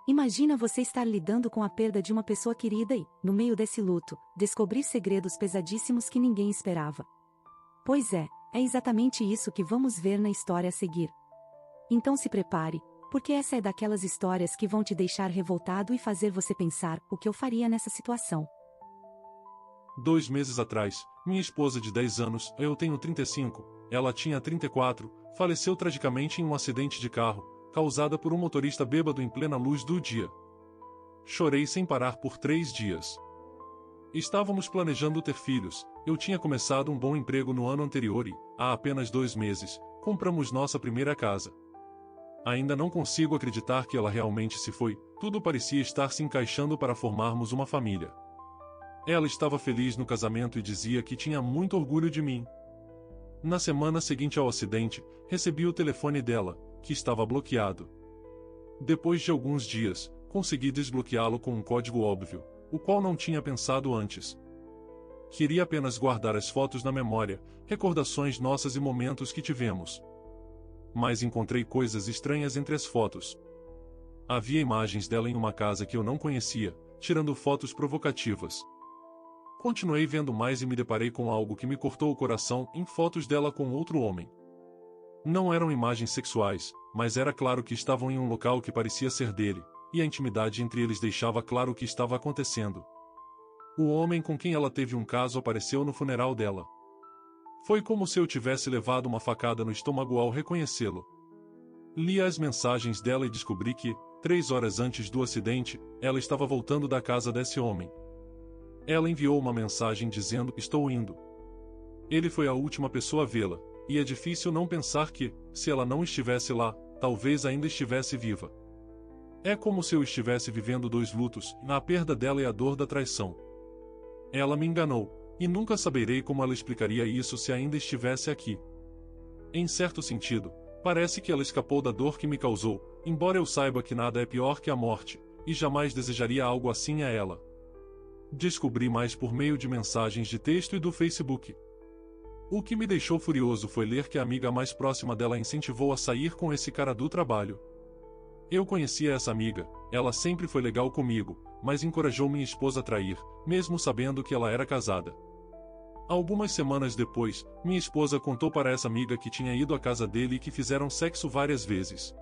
Imagina você estar lidando com a perda de uma pessoa querida e, no meio desse luto, descobrir segredos pesadíssimos que ninguém esperava. Pois é exatamente isso que vamos ver na história a seguir. Então se prepare, porque essa é daquelas histórias que vão te deixar revoltado e fazer você pensar: o que eu faria nessa situação? 2 meses atrás, minha esposa de 10 anos, eu tenho 35, ela tinha 34, faleceu tragicamente em um acidente de carro, causada por um motorista bêbado em plena luz do dia. Chorei sem parar por 3 dias. Estávamos planejando ter filhos, eu tinha começado um bom emprego no ano anterior e, há apenas 2 meses, compramos nossa primeira casa. Ainda não consigo acreditar que ela realmente se foi, tudo parecia estar se encaixando para formarmos uma família. Ela estava feliz no casamento e dizia que tinha muito orgulho de mim. Na semana seguinte ao acidente, recebi o telefone dela, que estava bloqueado. Depois de alguns dias, consegui desbloqueá-lo com um código óbvio, o qual não tinha pensado antes. Queria apenas guardar as fotos na memória, recordações nossas e momentos que tivemos. Mas encontrei coisas estranhas entre as fotos. Havia imagens dela em uma casa que eu não conhecia, tirando fotos provocativas. Continuei vendo mais e me deparei com algo que me cortou o coração em fotos dela com outro homem. Não eram imagens sexuais, mas era claro que estavam em um local que parecia ser dele, e a intimidade entre eles deixava claro o que estava acontecendo. O homem com quem ela teve um caso apareceu no funeral dela. Foi como se eu tivesse levado uma facada no estômago ao reconhecê-lo. Li as mensagens dela e descobri que, 3 horas antes do acidente, ela estava voltando da casa desse homem. Ela enviou uma mensagem dizendo: "Estou indo". Ele foi a última pessoa a vê-la, e é difícil não pensar que, se ela não estivesse lá, talvez ainda estivesse viva. É como se eu estivesse vivendo 2 lutos, a perda dela e a dor da traição. Ela me enganou, e nunca saberei como ela explicaria isso se ainda estivesse aqui. Em certo sentido, parece que ela escapou da dor que me causou, embora eu saiba que nada é pior que a morte, e jamais desejaria algo assim a ela. Descobri mais por meio de mensagens de texto e do Facebook. O que me deixou furioso foi ler que a amiga mais próxima dela incentivou a sair com esse cara do trabalho. Eu conhecia essa amiga, ela sempre foi legal comigo, mas encorajou minha esposa a trair, mesmo sabendo que ela era casada. Algumas semanas depois, minha esposa contou para essa amiga que tinha ido à casa dele e que fizeram sexo várias vezes.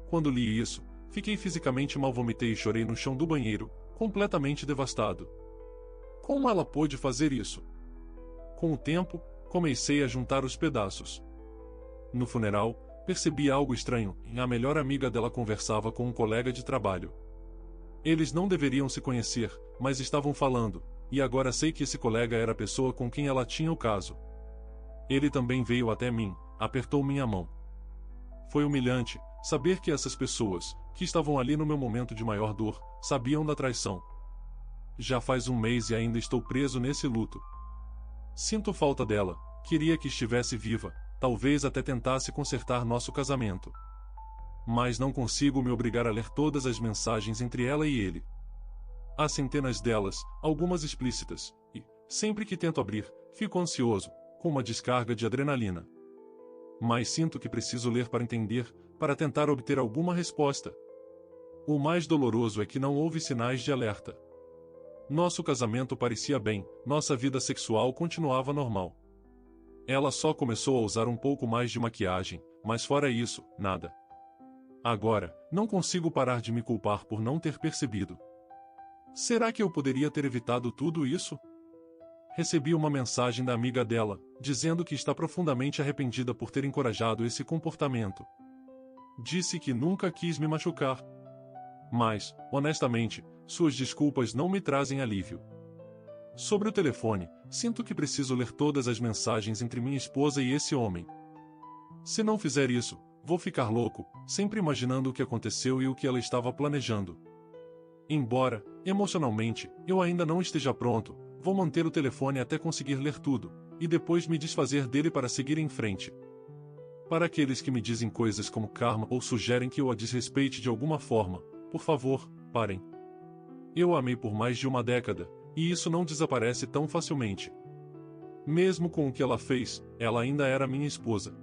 Quando li isso, fiquei fisicamente mal, vomitei e chorei no chão do banheiro, completamente devastado. Como ela pôde fazer isso? Com o tempo, comecei a juntar os pedaços. No funeral, percebi algo estranho, e a melhor amiga dela conversava com um colega de trabalho. Eles não deveriam se conhecer, mas estavam falando, e agora sei que esse colega era a pessoa com quem ela tinha o caso. Ele também veio até mim, apertou minha mão. Foi humilhante saber que essas pessoas, que estavam ali no meu momento de maior dor, sabiam da traição. Já faz 1 mês e ainda estou preso nesse luto. Sinto falta dela, queria que estivesse viva, talvez até tentasse consertar nosso casamento. Mas não consigo me obrigar a ler todas as mensagens entre ela e ele. Há centenas delas, algumas explícitas, e, sempre que tento abrir, fico ansioso, com uma descarga de adrenalina. Mas sinto que preciso ler para entender, para tentar obter alguma resposta. O mais doloroso é que não houve sinais de alerta. Nosso casamento parecia bem, nossa vida sexual continuava normal. Ela só começou a usar um pouco mais de maquiagem, mas fora isso, nada. Agora, não consigo parar de me culpar por não ter percebido. Será que eu poderia ter evitado tudo isso? Recebi uma mensagem da amiga dela, dizendo que está profundamente arrependida por ter encorajado esse comportamento. Disse que nunca quis me machucar. Mas, honestamente, suas desculpas não me trazem alívio. Sobre o telefone, sinto que preciso ler todas as mensagens entre minha esposa e esse homem. Se não fizer isso, vou ficar louco, sempre imaginando o que aconteceu e o que ela estava planejando. Embora, emocionalmente, eu ainda não esteja pronto, vou manter o telefone até conseguir ler tudo, e depois me desfazer dele para seguir em frente. Para aqueles que me dizem coisas como karma ou sugerem que eu a desrespeite de alguma forma, por favor, parem. Eu a amei por mais de 1 década, e isso não desaparece tão facilmente. Mesmo com o que ela fez, ela ainda era minha esposa.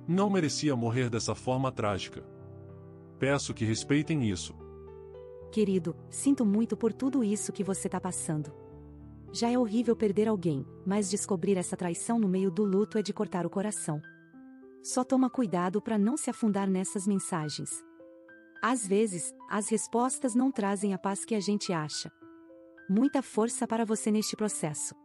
Não merecia morrer dessa forma trágica. Peço que respeitem isso. Querido, sinto muito por tudo isso que você tá passando. Já é horrível perder alguém, mas descobrir essa traição no meio do luto é de cortar o coração. Só toma cuidado para não se afundar nessas mensagens. Às vezes, as respostas não trazem a paz que a gente acha. Muita força para você neste processo.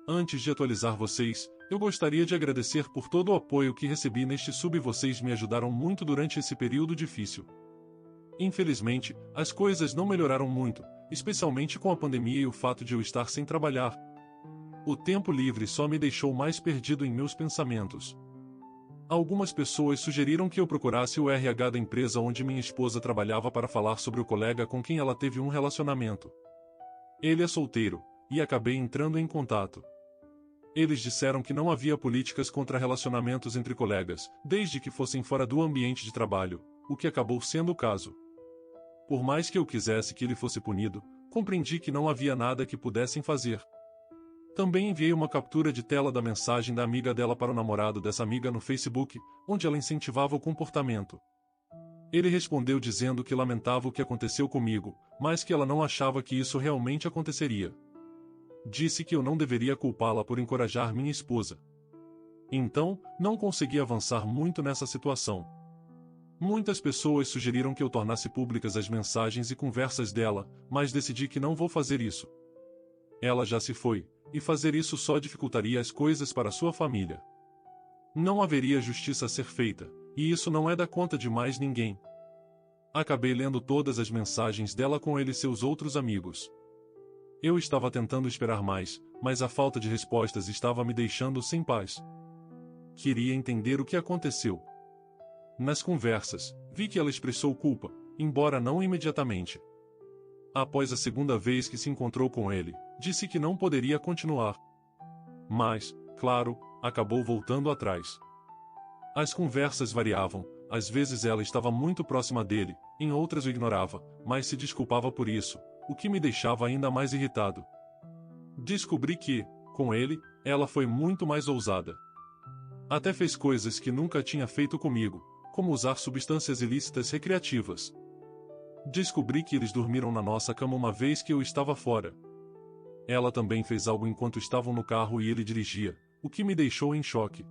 Antes de atualizar vocês, eu gostaria de agradecer por todo o apoio que recebi neste sub. Vocês me ajudaram muito durante esse período difícil. Infelizmente, as coisas não melhoraram muito, especialmente com a pandemia e o fato de eu estar sem trabalhar. O tempo livre só me deixou mais perdido em meus pensamentos. Algumas pessoas sugeriram que eu procurasse o RH da empresa onde minha esposa trabalhava para falar sobre o colega com quem ela teve um relacionamento. Ele é solteiro, e acabei entrando em contato. Eles disseram que não havia políticas contra relacionamentos entre colegas, desde que fossem fora do ambiente de trabalho, o que acabou sendo o caso. Por mais que eu quisesse que ele fosse punido, compreendi que não havia nada que pudessem fazer. Também enviei uma captura de tela da mensagem da amiga dela para o namorado dessa amiga no Facebook, onde ela incentivava o comportamento. Ele respondeu dizendo que lamentava o que aconteceu comigo, mas que ela não achava que isso realmente aconteceria. Disse que eu não deveria culpá-la por encorajar minha esposa. Então, não consegui avançar muito nessa situação. Muitas pessoas sugeriram que eu tornasse públicas as mensagens e conversas dela, mas decidi que não vou fazer isso. Ela já se foi, e fazer isso só dificultaria as coisas para sua família. Não haveria justiça a ser feita, e isso não é da conta de mais ninguém. Acabei lendo todas as mensagens dela com ele e seus outros amigos. Eu estava tentando esperar mais, mas a falta de respostas estava me deixando sem paz. Queria entender o que aconteceu. Nas conversas, vi que ela expressou culpa, embora não imediatamente. Após a segunda vez que se encontrou com ele, disse que não poderia continuar. Mas, claro, acabou voltando atrás. As conversas variavam, às vezes ela estava muito próxima dele, em outras o ignorava, mas se desculpava por isso, o que me deixava ainda mais irritado. Descobri que, com ele, ela foi muito mais ousada. Até fez coisas que nunca tinha feito comigo, como usar substâncias ilícitas recreativas. Descobri que eles dormiram na nossa cama uma vez que eu estava fora. Ela também fez algo enquanto estavam no carro e ele dirigia, o que me deixou em choque.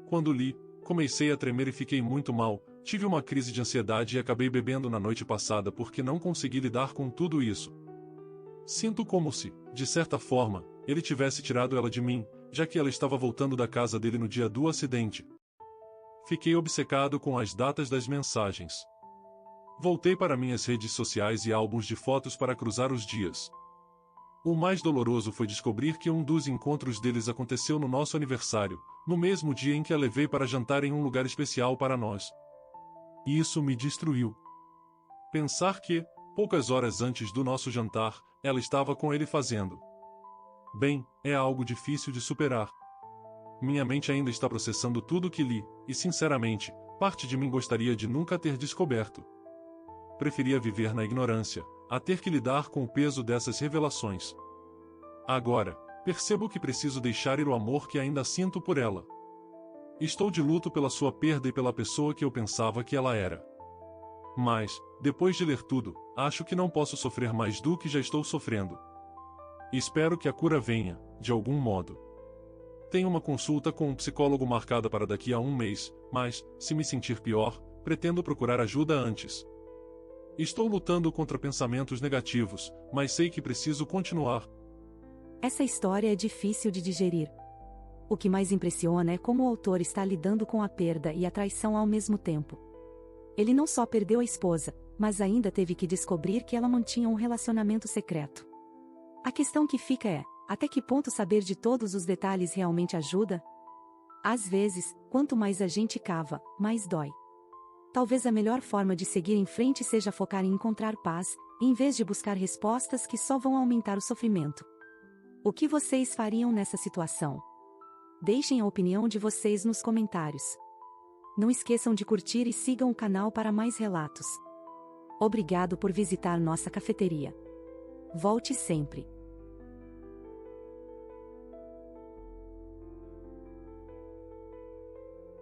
Quando li, comecei a tremer e fiquei muito mal, tive uma crise de ansiedade e acabei bebendo na noite passada porque não consegui lidar com tudo isso. Sinto como se, de certa forma, ele tivesse tirado ela de mim, já que ela estava voltando da casa dele no dia do acidente. Fiquei obcecado com as datas das mensagens. Voltei para minhas redes sociais e álbuns de fotos para cruzar os dias. O mais doloroso foi descobrir que um dos encontros deles aconteceu no nosso aniversário, no mesmo dia em que a levei para jantar em um lugar especial para nós. Isso me destruiu. Pensar que, poucas horas antes do nosso jantar, ela estava com ele fazendo. Bem, é algo difícil de superar. Minha mente ainda está processando tudo o que li, e sinceramente, parte de mim gostaria de nunca ter descoberto. Preferia viver na ignorância, a ter que lidar com o peso dessas revelações. Agora, percebo que preciso deixar ir o amor que ainda sinto por ela. Estou de luto pela sua perda e pela pessoa que eu pensava que ela era. Mas, depois de ler tudo, acho que não posso sofrer mais do que já estou sofrendo. Espero que a cura venha, de algum modo. Tenho uma consulta com um psicólogo marcada para daqui a um mês, mas, se me sentir pior, pretendo procurar ajuda antes. Estou lutando contra pensamentos negativos, mas sei que preciso continuar. Essa história é difícil de digerir. O que mais impressiona é como o autor está lidando com a perda e a traição ao mesmo tempo. Ele não só perdeu a esposa, mas ainda teve que descobrir que ela mantinha um relacionamento secreto. A questão que fica é, até que ponto saber de todos os detalhes realmente ajuda? Às vezes, quanto mais a gente cava, mais dói. Talvez a melhor forma de seguir em frente seja focar em encontrar paz, em vez de buscar respostas que só vão aumentar o sofrimento. O que vocês fariam nessa situação? Deixem a opinião de vocês nos comentários. Não esqueçam de curtir e sigam o canal para mais relatos. Obrigado por visitar nossa cafeteria. Volte sempre.